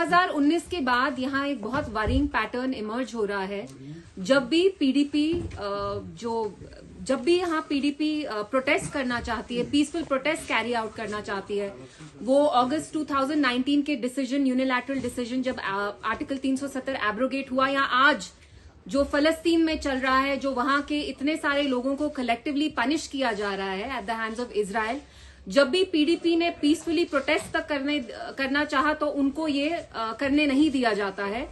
2019 के बाद यहाँ एक बहुत वरिंग पैटर्न इमर्ज हो रहा है। जब भी पीडीपी यहाँ पीडीपी प्रोटेस्ट करना चाहती है, पीसफुल प्रोटेस्ट कैरी आउट करना चाहती है, वो अगस्त 2019 के डिसीजन, यूनिलैटरल डिसीजन, जब आर्टिकल 370 एब्रोगेट हुआ, या आज जो फलस्तीन में चल रहा है, जो वहां के इतने सारे लोगों को कलेक्टिवली पनिश किया जा रहा है at the hands of Israel, जब भी पीडीपी ने पीसफुली प्रोटेस्ट तक करना चाहा तो उनको ये करने नहीं दिया जाता है।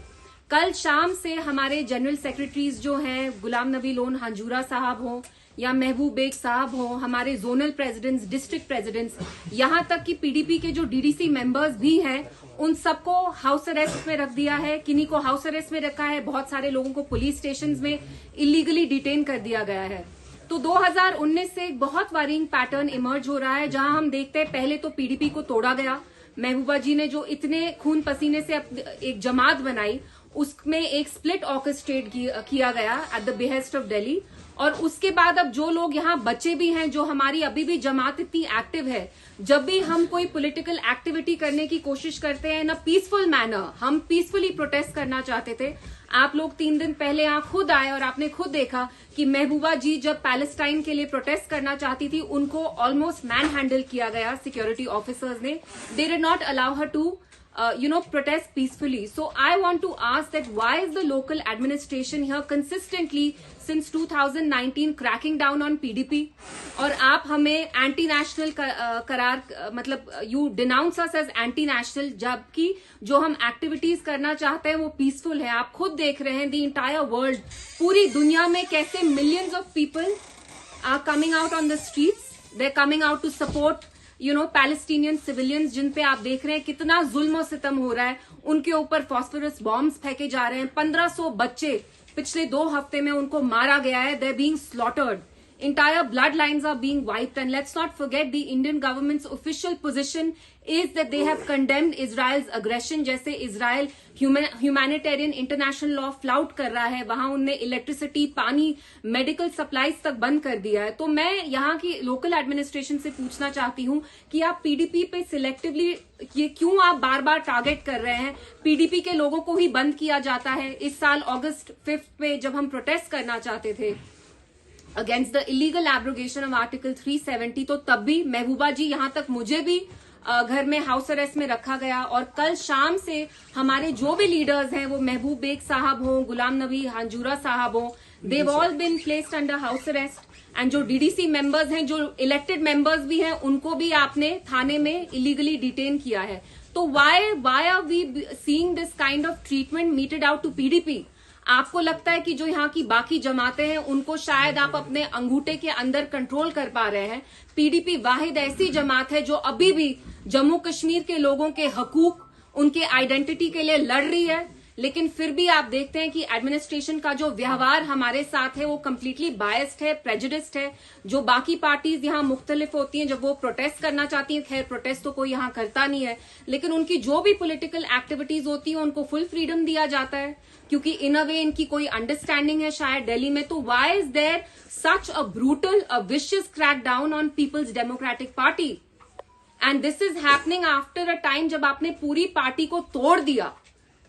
कल शाम से हमारे जनरल सेक्रेटरीज जो हैं, गुलाम नबी लोन हांजूरा साहब हो या महबूब बेग साहब हो, हमारे जोनल प्रेसिडेंट्स, डिस्ट्रिक्ट प्रेसिडेंट्स, यहां तक कि पीडीपी के जो डीडीसी मेंबर्स भी हैं, उन सबको हाउस अरेस्ट में रख दिया है। किन्हीं को हाउस अरेस्ट में रखा है, बहुत सारे लोगों को पुलिस स्टेशन में इलीगली डिटेन कर दिया गया है। तो 2019 से एक बहुत वरिंग पैटर्न इमर्ज हो रहा है, जहां हम देखते हैं पहले तो पीडीपी को तोड़ा गया। महबूबा जी ने जो इतने खून पसीने से एक जमात बनाई, उसमें एक स्प्लिट ऑर्केस्ट्रेट किया गया at the behest of Delhi. और उसके बाद अब जो लोग यहाँ बचे भी हैं, जो हमारी अभी भी जमात इतनी एक्टिव है, जब भी हम कोई पॉलिटिकल एक्टिविटी करने की कोशिश करते हैं इन अ पीसफुल मैनर, हम पीसफुली प्रोटेस्ट करना चाहते थे। आप लोग 3 दिन पहले यहाँ खुद आए और आपने खुद देखा कि महबूबा जी जब पैलेस्टाइन के लिए प्रोटेस्ट करना चाहती थी, उनको ऑलमोस्ट मैन हैंडल किया गया सिक्योरिटी ऑफिसर्स ने। They did not allow her to protest peacefully. So I want to ask that why is the local administration here consistently since 2019 cracking down on PDP? और आप हमें anti national करार, मतलब you denounce us as anti national, जबकि जो हम activities करना चाहते हैं वो पीसफुल है। आप खुद देख रहे हैं द इंटायर वर्ल्ड, पूरी दुनिया में कैसे millions of people are coming out on the streets, they are coming out to support Palestinian civilians, जिन पे आप देख रहे हैं कितना जुल्म और सितम हो रहा है। उनके ऊपर फॉस्फोरस बॉम्ब्स फेंके जा रहे हैं। 1500 बच्चे पिछले 2 हफ्ते में उनको मारा गया है। They being slaughtered, entire bloodlines are being wiped, and let's not forget the Indian government's official position is that they have condemned Israel's aggression। जैसे Israel humanitarian international law flout कर रहा है, वहां उनने इलेक्ट्रिसिटी, पानी, मेडिकल सप्लाईज तक बंद कर दिया है। तो मैं यहाँ की लोकल एडमिनिस्ट्रेशन से पूछना चाहती हूँ कि आप पीडीपी पे सिलेक्टिवली ये क्यों आप बार बार टारगेट कर रहे हैं? पीडीपी के लोगों को ही बंद किया जाता है। इस साल अगस्त 5 पे जब हम प्रोटेस्ट करना चाहते थे against the illegal abrogation of article 370, तो तब भी महबूबा जी, यहां तक मुझे भी घर में हाउस अरेस्ट में रखा गया। और कल शाम से हमारे जो भी लीडर्स हैं, वो महबूब बेग साहब हो, गुलाम नबी हांजूरा साहब हो, they've all been placed under house arrest. And जो डीडीसी मेंबर्स हैं, जो इलेक्टेड मेंबर्स भी हैं, उनको भी आपने थाने में इलीगली डिटेन किया है। तो why are we seeing this kind of treatment meted out to PDP? आपको लगता है कि जो यहाँ की बाकी जमातें हैं उनको शायद आप अपने अंगूठे के अंदर कंट्रोल कर पा रहे हैं? पीडीपी वाहिद ऐसी जमात है जो अभी भी जम्मू कश्मीर के लोगों के हकूक, उनके आइडेंटिटी के लिए लड़ रही है, लेकिन फिर भी आप देखते हैं कि एडमिनिस्ट्रेशन का जो व्यवहार हमारे साथ है वो कम्प्लीटली बायस्ड है, प्रेजुडिस्ड है। जो बाकी पार्टीज यहाँ मुख्तलिफ होती हैं, जब वो प्रोटेस्ट करना चाहती हैं, खैर प्रोटेस्ट तो कोई यहाँ करता नहीं है, लेकिन उनकी जो भी पॉलिटिकल एक्टिविटीज होती है उनको फुल फ्रीडम दिया जाता है, क्योंकि इन अ वे इनकी कोई अंडरस्टैंडिंग है शायद दिल्ली में। तो why is there such a brutal, a vicious crack down on Peoples Democratic Party? And this is happening after a time जब आपने पूरी पार्टी को तोड़ दिया,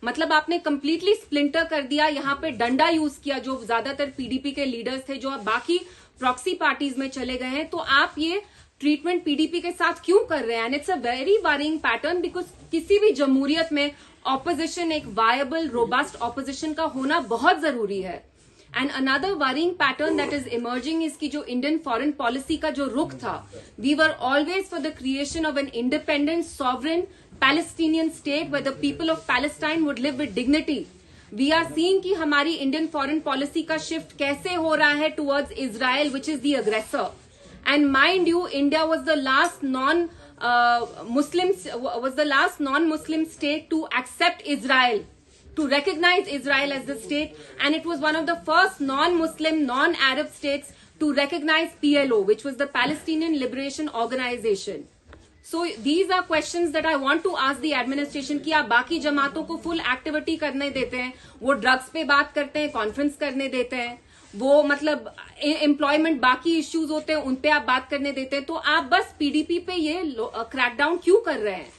मतलब आपने कंप्लीटली स्प्लिंटर कर दिया, यहाँ पे डंडा यूज किया, जो ज्यादातर पीडीपी के लीडर्स थे जो अब बाकी प्रॉक्सी पार्टीज में चले गए हैं। तो आप ये ट्रीटमेंट पीडीपी के साथ क्यों कर रहे हैं? And it's a very worrying pattern, because किसी भी जमहूरियत में ऑपोजिशन, एक वायबल रोबस्ट ऑपोजिशन का होना बहुत जरूरी है। And another worrying pattern that is emerging is की जो इंडियन फॉरेन पॉलिसी का जो रुख था, we were always for the creation of an independent sovereign Palestinian state where the people of Palestine would live with dignity. We are seeing कि हमारी Indian foreign policy का shift कैसे हो रहा है towards Israel, which is the aggressor. And mind you, India was the last non-Muslim state to accept Israel, to recognize Israel as the state, and it was one of the first non-Muslim, non-Arab states to recognize PLO, which was the Palestinian Liberation Organization. So these are questions that I want to ask the administration कि आप बाकी जमातों को full activity करने देते हैं, वो drugs पे बात करते हैं, कॉन्फ्रेंस करने देते हैं, वो मतलब एम्प्लॉयमेंट, बाकी इश्यूज होते हैं उन पे आप बात करने देते हैं, तो आप बस पीडीपी पे ये क्रैकडाउन क्यों कर रहे हैं?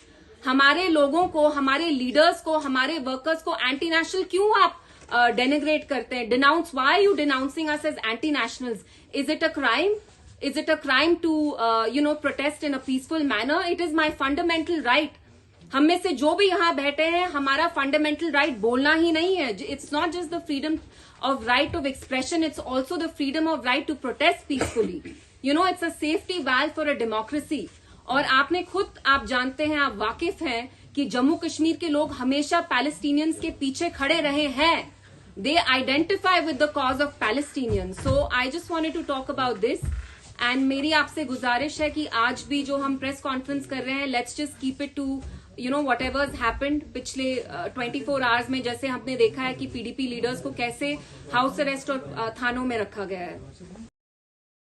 हमारे लोगों को, हमारे लीडर्स को, हमारे वर्कर्स को एंटी नेशनल क्यों आप डेनिग्रेट करते हैं? Denounce, why are you denouncing us as anti nationals? Is it a crime? Is it a crime to, protest in a peaceful manner? It is my fundamental right. हम में से जो भी यहाँ बैठे हैं, हमारा फंडामेंटल राइट बोलना ही नहीं है. It's not just the freedom of right of expression, it's also the freedom of right to protest peacefully. It's a safety valve for a democracy. और आपने खुद, आप जानते हैं, आप वाकिफ हैं कि जम्मू कश्मीर के लोग हमेशा पैलेस्टीनियंस के पीछे खड़े रहे हैं. They identify with the cause of Palestinians. So I just wanted to talk about this. And मेरी आपसे गुजारिश है कि आज भी जो हम प्रेस कॉन्फ्रेंस कर रहे हैं, let's just keep it to whatever happened पिछले 24 आवर्स में. जैसे हमने देखा है कि पीडीपी लीडर्स को कैसे हाउस अरेस्ट और थानों में रखा गया है.